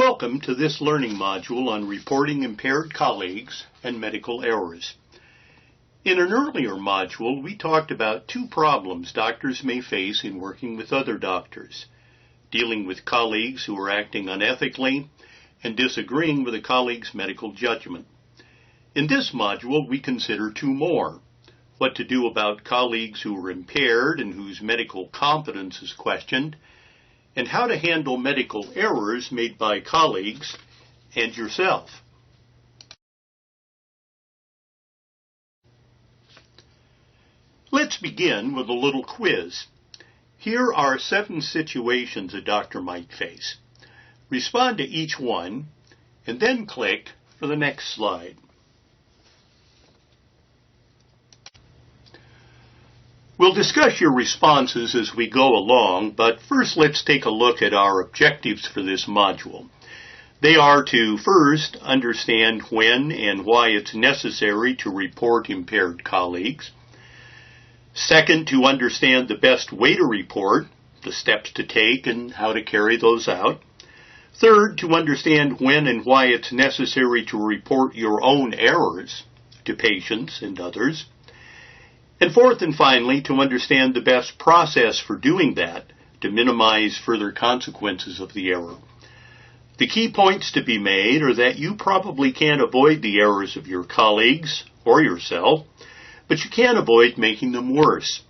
Welcome to this learning module on reporting impaired colleagues and medical errors. In an earlier module, we talked about two problems doctors may face in working with other doctors: dealing with colleagues who are acting unethically and disagreeing with a colleague's medical judgment. In this module, we consider two more: what to do about colleagues who are impaired and whose medical competence is questioned, and how to handle medical errors made by colleagues and yourself. Let's begin with a little quiz. Here are 7 situations a doctor might face. Respond to each one, and then click for the next slide. We'll discuss your responses as we go along, but first let's take a look at our objectives for this module. They are to first understand when and why it's necessary to report impaired colleagues. Second, to understand the best way to report, the steps to take and how to carry those out. Third, to understand when and why it's necessary to report your own errors to patients and others. And fourth and finally, to understand the best process for doing that to minimize further consequences of the error. The key points to be made are that you probably can't avoid the errors of your colleagues or yourself, but you can avoid making them worse.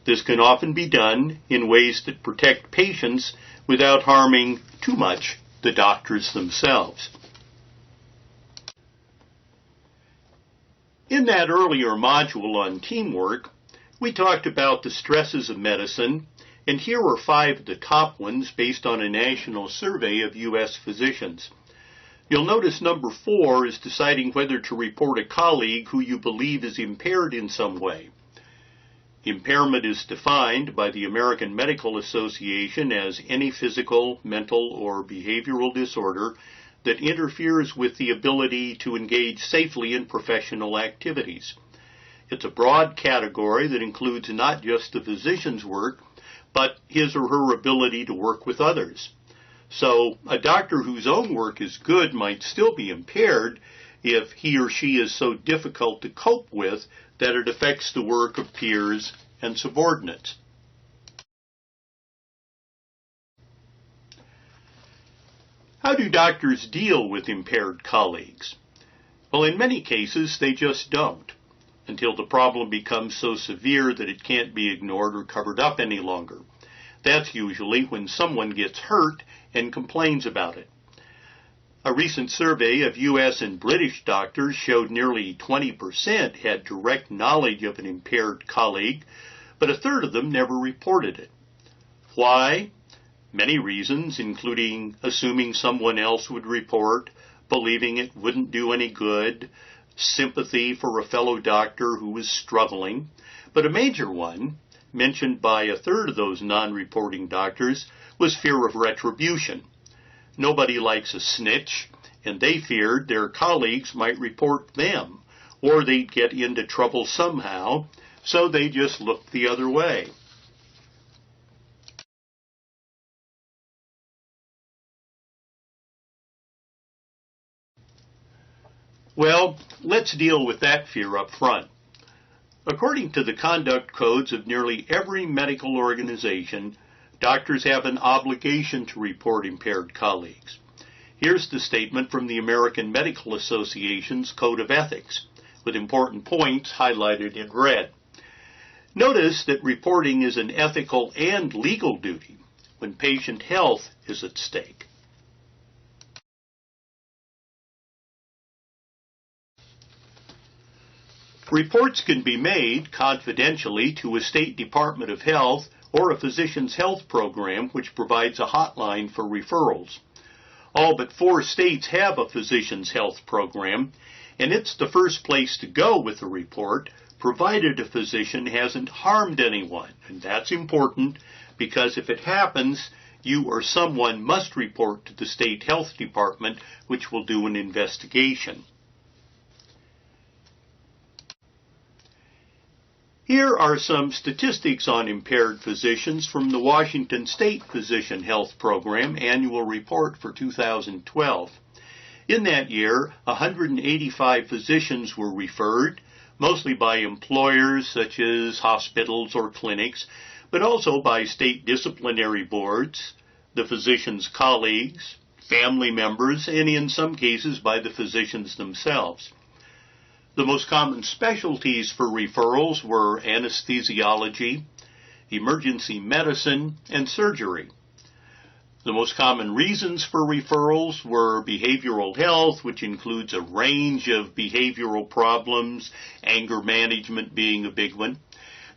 This can often be done in ways that protect patients without harming too much the doctors themselves. In that earlier module on teamwork, we talked about the stresses of medicine, and here are 5 of the top ones based on a national survey of U.S. physicians. You'll notice number 4 is deciding whether to report a colleague who you believe is impaired in some way. Impairment is defined by the American Medical Association as any physical, mental, or behavioral disorder that interferes with the ability to engage safely in professional activities. It's a broad category that includes not just the physician's work, but his or her ability to work with others. So a doctor whose own work is good might still be impaired if he or she is so difficult to cope with that it affects the work of peers and subordinates. How do doctors deal with impaired colleagues? Well, in many cases, they just don't, until the problem becomes so severe that it can't be ignored or covered up any longer. That's usually when someone gets hurt and complains about it. A recent survey of U.S. and British doctors showed nearly 20% had direct knowledge of an impaired colleague, but a third of them never reported it. Why? Many reasons, including assuming someone else would report, believing it wouldn't do any good, sympathy for a fellow doctor who was struggling. But a major one, mentioned by a third of those non-reporting doctors, was fear of retribution. Nobody likes a snitch, and they feared their colleagues might report them, or they'd get into trouble somehow, so they just looked the other way. Well, let's deal with that fear up front. According to the conduct codes of nearly every medical organization, doctors have an obligation to report impaired colleagues. Here's the statement from the American Medical Association's Code of Ethics, with important points highlighted in red. Notice that reporting is an ethical and legal duty when patient health is at stake. Reports can be made confidentially to a state Department of Health or a physician's health program which provides a hotline for referrals. All but 4 states have a physician's health program, and it's the first place to go with a report, provided a physician hasn't harmed anyone. And that's important because if it happens, you or someone must report to the state health department, which will do an investigation. Here are some statistics on impaired physicians from the Washington State Physician Health Program Annual Report for 2012. In that year, 185 physicians were referred, mostly by employers such as hospitals or clinics, but also by state disciplinary boards, the physician's colleagues, family members, and in some cases by the physicians themselves. The most common specialties for referrals were anesthesiology, emergency medicine, and surgery. The most common reasons for referrals were behavioral health, which includes a range of behavioral problems, anger management being a big one.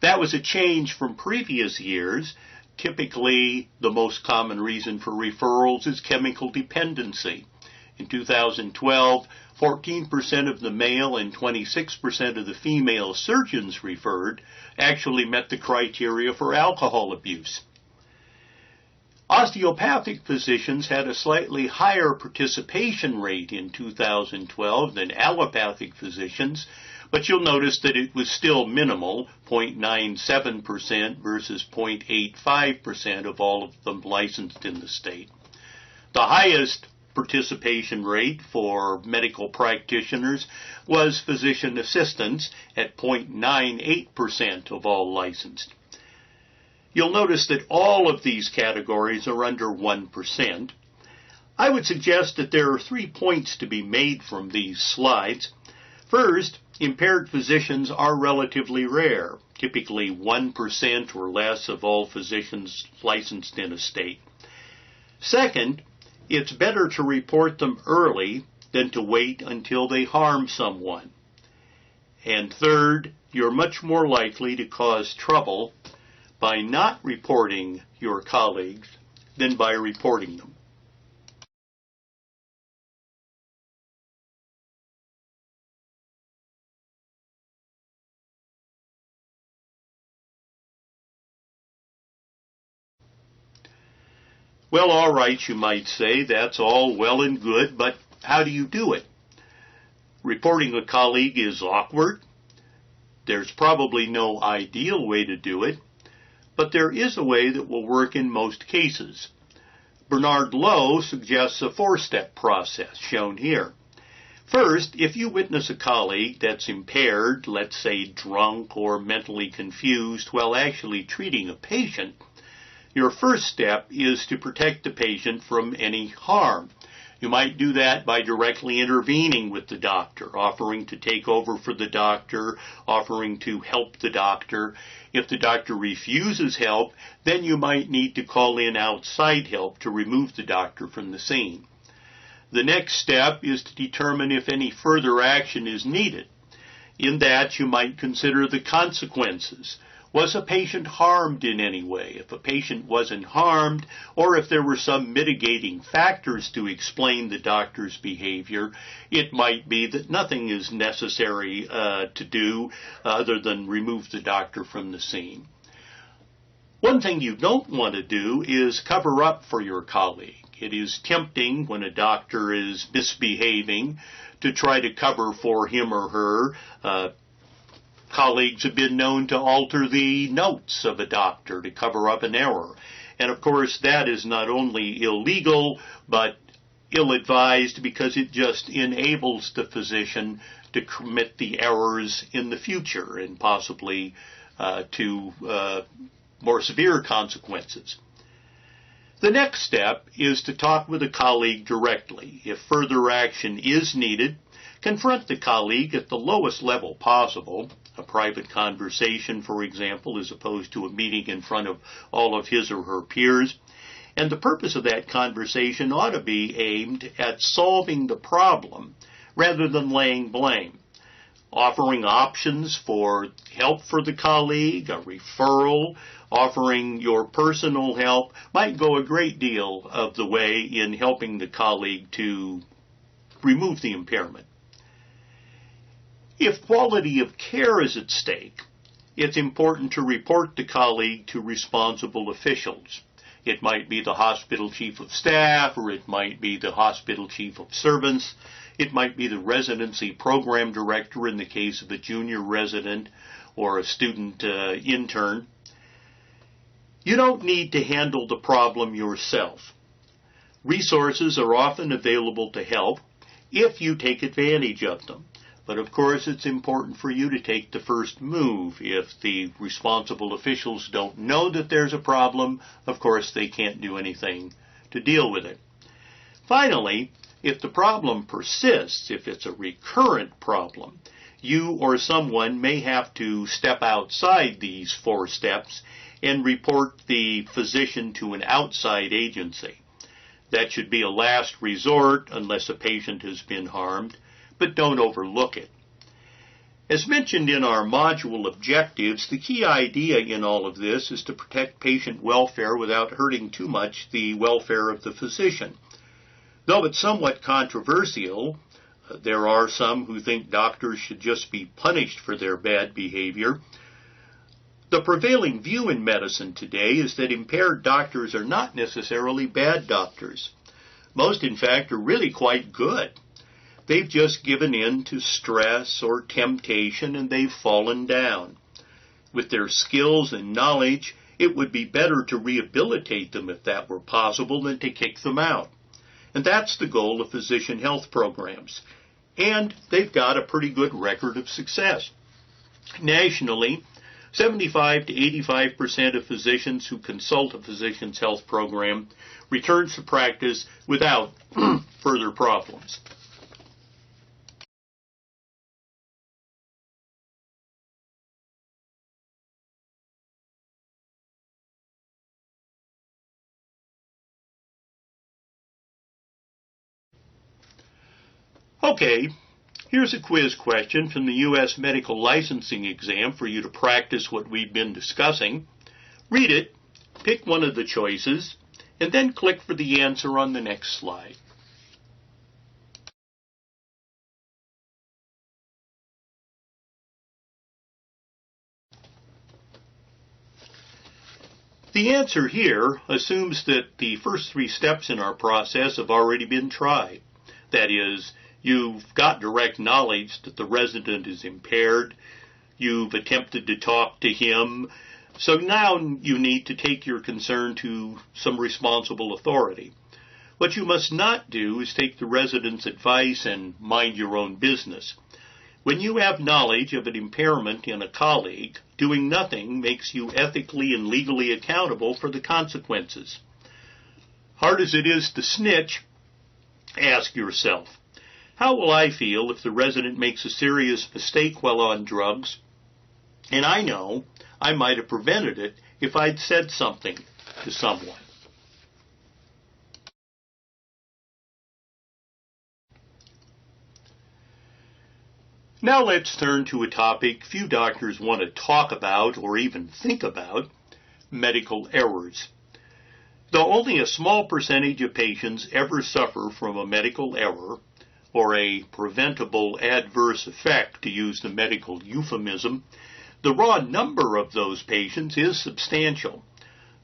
That was a change from previous years. Typically, the most common reason for referrals is chemical dependency. In 2012, 14% of the male and 26% of the female surgeons referred actually met the criteria for alcohol abuse. Osteopathic physicians had a slightly higher participation rate in 2012 than allopathic physicians, but you'll notice that it was still minimal, 0.97% versus 0.85% of all of them licensed in the state. The highest participation rate for medical practitioners was physician assistants at 0.98% of all licensed. You'll notice that all of these categories are under 1%. I would suggest that there are 3 points to be made from these slides. First, impaired physicians are relatively rare, typically 1% or less of all physicians licensed in a state. Second, it's better to report them early than to wait until they harm someone. And third, you're much more likely to cause trouble by not reporting your colleagues than by reporting them. Well, all right, you might say, that's all well and good, but how do you do it? Reporting a colleague is awkward. There's probably no ideal way to do it, but there is a way that will work in most cases. Bernard Lowe suggests a 4-step process shown here. First, if you witness a colleague that's impaired, let's say drunk or mentally confused while actually treating a patient, your first step is to protect the patient from any harm. You might do that by directly intervening with the doctor, offering to take over for the doctor, offering to help the doctor. If the doctor refuses help, then you might need to call in outside help to remove the doctor from the scene. The next step is to determine if any further action is needed. In that, you might consider the consequences. Was a patient harmed in any way? If a patient wasn't harmed, or if there were some mitigating factors to explain the doctor's behavior, it might be that nothing is necessary to do other than remove the doctor from the scene. One thing you don't want to do is cover up for your colleague. It is tempting when a doctor is misbehaving to try to cover for him or her. Colleagues have been known to alter the notes of a doctor to cover up an error. And of course, that is not only illegal, but ill-advised because it just enables the physician to commit the errors in the future and possibly to more severe consequences. The next step is to talk with a colleague directly. If further action is needed, confront the colleague at the lowest level possible, a private conversation, for example, as opposed to a meeting in front of all of his or her peers. And the purpose of that conversation ought to be aimed at solving the problem rather than laying blame. Offering options for help for the colleague, a referral, offering your personal help might go a great deal of the way in helping the colleague to remove the impairment. If quality of care is at stake, it's important to report the colleague to responsible officials. It might be the hospital chief of staff, or it might be the hospital chief of servants. It might be the residency program director in the case of a junior resident, or a student intern. You don't need to handle the problem yourself. Resources are often available to help if you take advantage of them. But of course, it's important for you to take the first move. If the responsible officials don't know that there's a problem, of course, they can't do anything to deal with it. Finally, if the problem persists, if it's a recurrent problem, you or someone may have to step outside these 4 steps and report the physician to an outside agency. That should be a last resort unless a patient has been harmed, but don't overlook it. As mentioned in our module objectives, the key idea in all of this is to protect patient welfare without hurting too much the welfare of the physician. Though it's somewhat controversial, there are some who think doctors should just be punished for their bad behavior. The prevailing view in medicine today is that impaired doctors are not necessarily bad doctors. Most, in fact, are really quite good. They've just given in to stress or temptation and they've fallen down. With their skills and knowledge, it would be better to rehabilitate them if that were possible than to kick them out. And that's the goal of physician health programs. And they've got a pretty good record of success. Nationally, 75 to 85% of physicians who consult a physician's health program returns to practice without further problems. Okay, here's a quiz question from the U.S. medical licensing exam for you to practice what we've been discussing. Read it, pick one of the choices, and then click for the answer on the next slide. The answer here assumes that the first 3 steps in our process have already been tried. That is, you've got direct knowledge that the resident is impaired. You've attempted to talk to him. So now you need to take your concern to some responsible authority. What you must not do is take the resident's advice and mind your own business. When you have knowledge of an impairment in a colleague, doing nothing makes you ethically and legally accountable for the consequences. Hard as it is to snitch, ask yourself, how will I feel if the resident makes a serious mistake while on drugs? And I know I might have prevented it if I'd said something to someone. Now let's turn to a topic few doctors want to talk about or even think about, medical errors. Though only a small percentage of patients ever suffer from a medical error, or a preventable adverse effect, to use the medical euphemism, the raw number of those patients is substantial.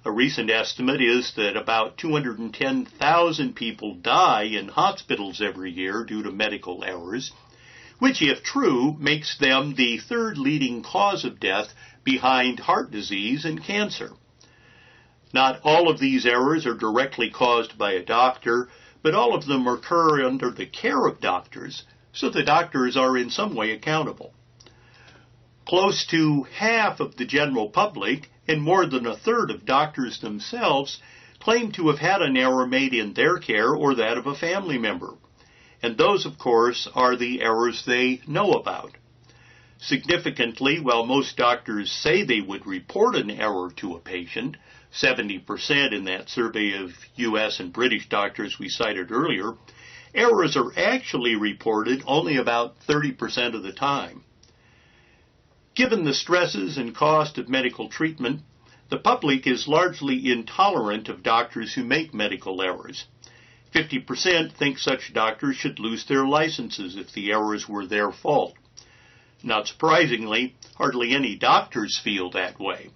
A recent estimate is that about 210,000 people die in hospitals every year due to medical errors, which, if true, makes them the 3rd leading cause of death behind heart disease and cancer. Not all of these errors are directly caused by a doctor, but all of them occur under the care of doctors, so the doctors are in some way accountable. Close to half of the general public and more than 1/3 of doctors themselves claim to have had an error made in their care or that of a family member. And those, of course, are the errors they know about. Significantly, while most doctors say they would report an error to a patient, 70% in that survey of U.S. and British doctors we cited earlier, errors are actually reported only about 30% of the time. Given the stresses and cost of medical treatment, the public is largely intolerant of doctors who make medical errors. 50% think such doctors should lose their licenses if the errors were their fault. Not surprisingly, hardly any doctors feel that way.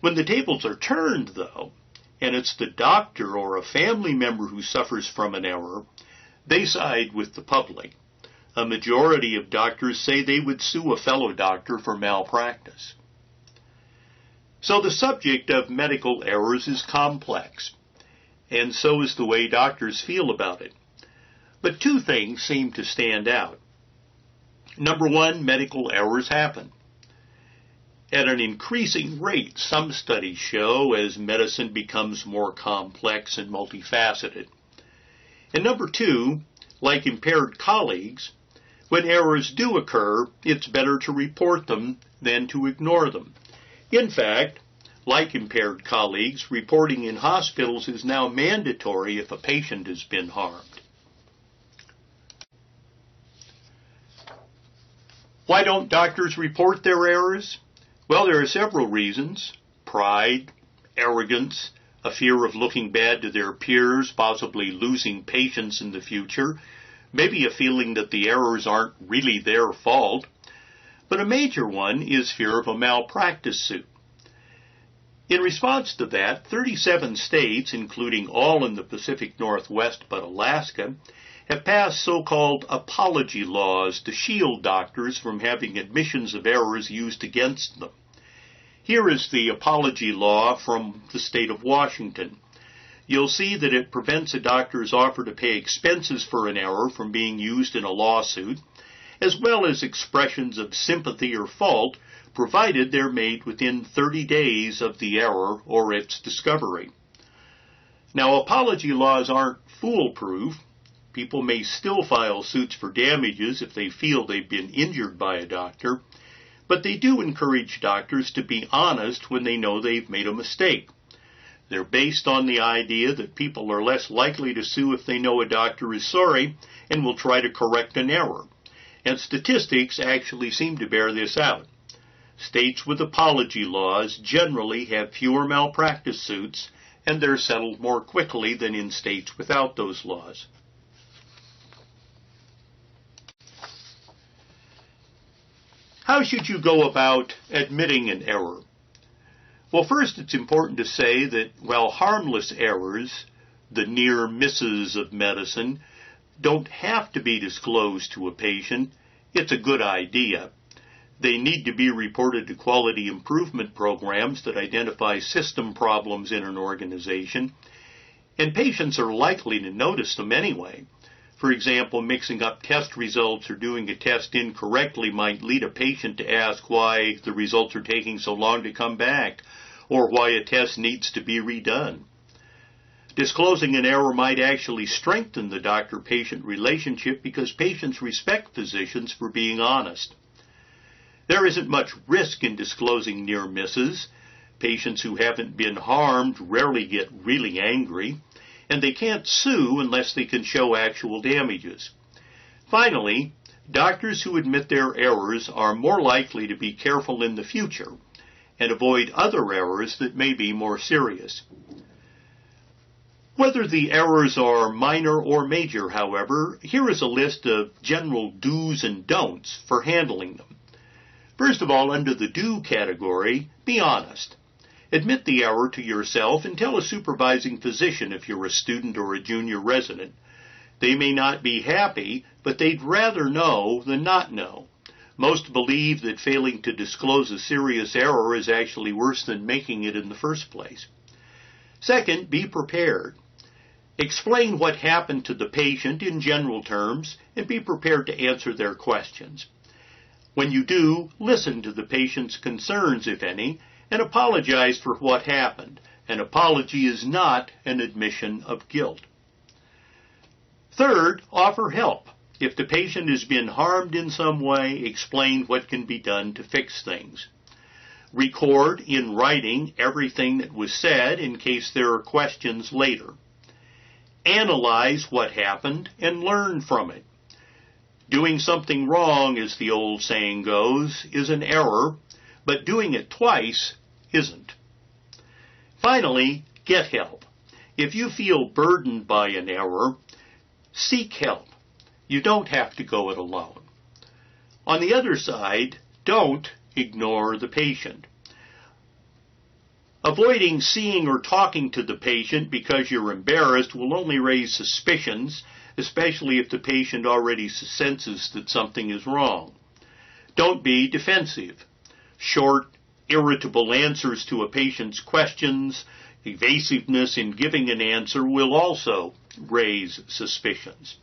When the tables are turned, though, and it's the doctor or a family member who suffers from an error, they side with the public. a majority of doctors say they would sue a fellow doctor for malpractice. So the subject of medical errors is complex, and so is the way doctors feel about it. But two things seem to stand out. Number one, medical errors happen. At an increasing rate, some studies show, as medicine becomes more complex and multifaceted. And number two, like impaired colleagues, when errors do occur, it's better to report them than to ignore them. In fact, like impaired colleagues, reporting in hospitals is now mandatory if a patient has been harmed. Why don't doctors report their errors? Well, there are several reasons. Pride, arrogance, a fear of looking bad to their peers, possibly losing patients in the future, maybe a feeling that the errors aren't really their fault. But a major one is fear of a malpractice suit. In response to that, 37 states, including all in the Pacific Northwest but Alaska, have passed so-called apology laws to shield doctors from having admissions of errors used against them. Here is the apology law from the state of Washington. You'll see that it prevents a doctor's offer to pay expenses for an error from being used in a lawsuit, as well as expressions of sympathy or fault, provided they're made within 30 days of the error or its discovery. Now, apology laws aren't foolproof. People may still file suits for damages if they feel they've been injured by a doctor, but they do encourage doctors to be honest when they know they've made a mistake. They're based on the idea that people are less likely to sue if they know a doctor is sorry and will try to correct an error. And statistics actually seem to bear this out. States with apology laws generally have fewer malpractice suits, and they're settled more quickly than in states without those laws. How should you go about admitting an error? Well, first it's important to say that while harmless errors, the near misses of medicine, don't have to be disclosed to a patient, it's a good idea. They need to be reported to quality improvement programs that identify system problems in an organization, and patients are likely to notice them anyway. For example, mixing up test results or doing a test incorrectly might lead a patient to ask why the results are taking so long to come back, or why a test needs to be redone. Disclosing an error might actually strengthen the doctor-patient relationship because patients respect physicians for being honest. There isn't much risk in disclosing near misses. Patients who haven't been harmed rarely get really angry, and they can't sue unless they can show actual damages. Finally, doctors who admit their errors are more likely to be careful in the future and avoid other errors that may be more serious. Whether the errors are minor or major, however, here is a list of general do's and don'ts for handling them. First of all, under the do category, be honest. Admit the error to yourself and tell a supervising physician if you're a student or a junior resident. They may not be happy, but they'd rather know than not know. Most believe that failing to disclose a serious error is actually worse than making it in the first place. Second, be prepared. Explain what happened to the patient in general terms and be prepared to answer their questions. When you do, listen to the patient's concerns, if any, and apologize for what happened. An apology is not an admission of guilt. Third, offer help. If the patient has been harmed in some way, explain what can be done to fix things. Record in writing everything that was said in case there are questions later. Analyze what happened and learn from it. Doing something wrong, as the old saying goes, is an error, but doing it twice isn't. Finally, get help. If you feel burdened by an error, seek help. You don't have to go it alone. On the other side, don't ignore the patient. Avoiding seeing or talking to the patient because you're embarrassed will only raise suspicions especially if the patient already senses that something is wrong. Don't be defensive. Short, irritable answers to a patient's questions, evasiveness in giving an answer will also raise suspicions.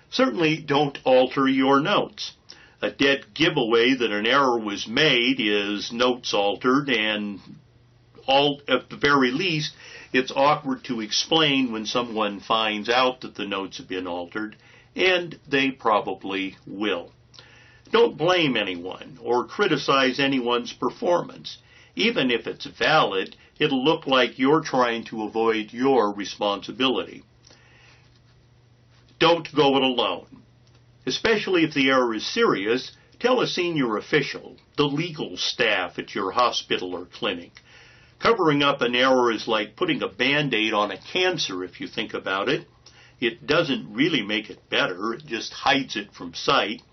Certainly don't alter your notes. A dead giveaway that an error was made is notes altered, and at the very least, it's awkward to explain when someone finds out that the notes have been altered, and they probably will. Don't blame anyone or criticize anyone's performance. Even if it's valid, it'll look like you're trying to avoid your responsibility. Don't go it alone. Especially if the error is serious, tell a senior official, the legal staff at your hospital or clinic. Covering up an error is like putting a Band-Aid on a cancer if you think about it. It doesn't really make it better, it just hides it from sight.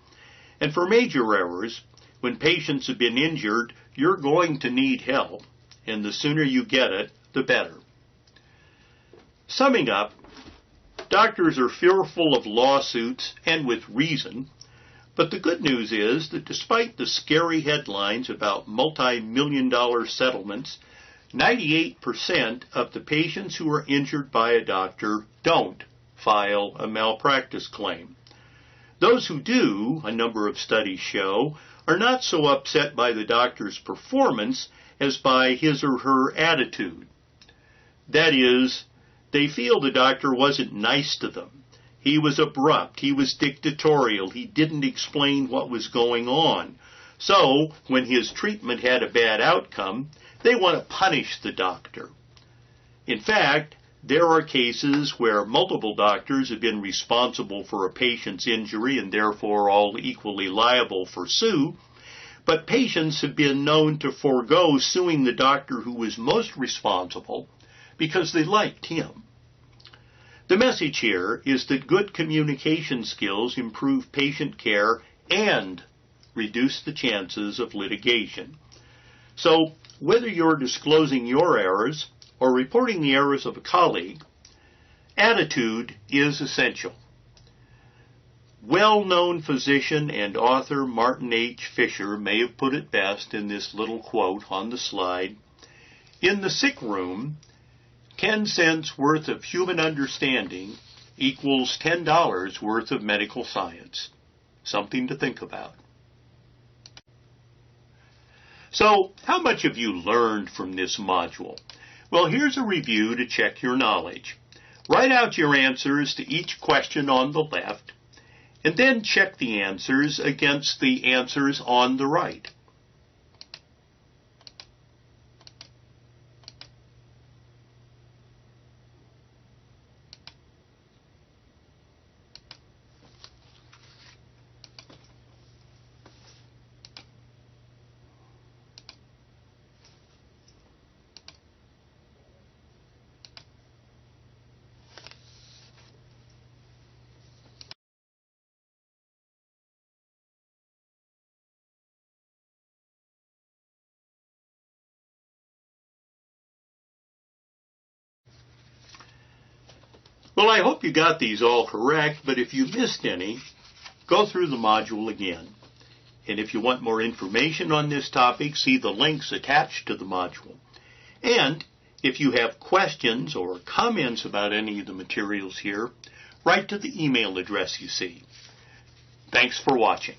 And for major errors, when patients have been injured, you're going to need help, and the sooner you get it, the better. Summing up, doctors are fearful of lawsuits, and with reason, but the good news is that despite the scary headlines about multi-million-dollar settlements, 98% of the patients who are injured by a doctor don't file a malpractice claim. Those who do, a number of studies show, are not so upset by the doctor's performance as by his or her attitude. That is, they feel the doctor wasn't nice to them. He was abrupt, he was dictatorial, he didn't explain what was going on. So, when his treatment had a bad outcome, they want to punish the doctor. In fact, there are cases where multiple doctors have been responsible for a patient's injury and therefore all equally liable for sue, but patients have been known to forego suing the doctor who was most responsible because they liked him. The message here is that good communication skills improve patient care and reduce the chances of litigation. So, whether you're disclosing your errors or reporting the errors of a colleague, attitude is essential. Well-known physician and author Martin H. Fisher may have put it best in this little quote on the slide. In the sick room, 10 cents worth of human understanding equals $10 worth of medical science. Something to think about. So, how much have you learned from this module? Well, here's a review to check your knowledge. Write out your answers to each question on the left, and then check the answers against the answers on the right. Well, I hope you got these all correct, but if you missed any, go through the module again. And if you want more information on this topic, see the links attached to the module. And if you have questions or comments about any of the materials here, write to the email address you see. Thanks for watching.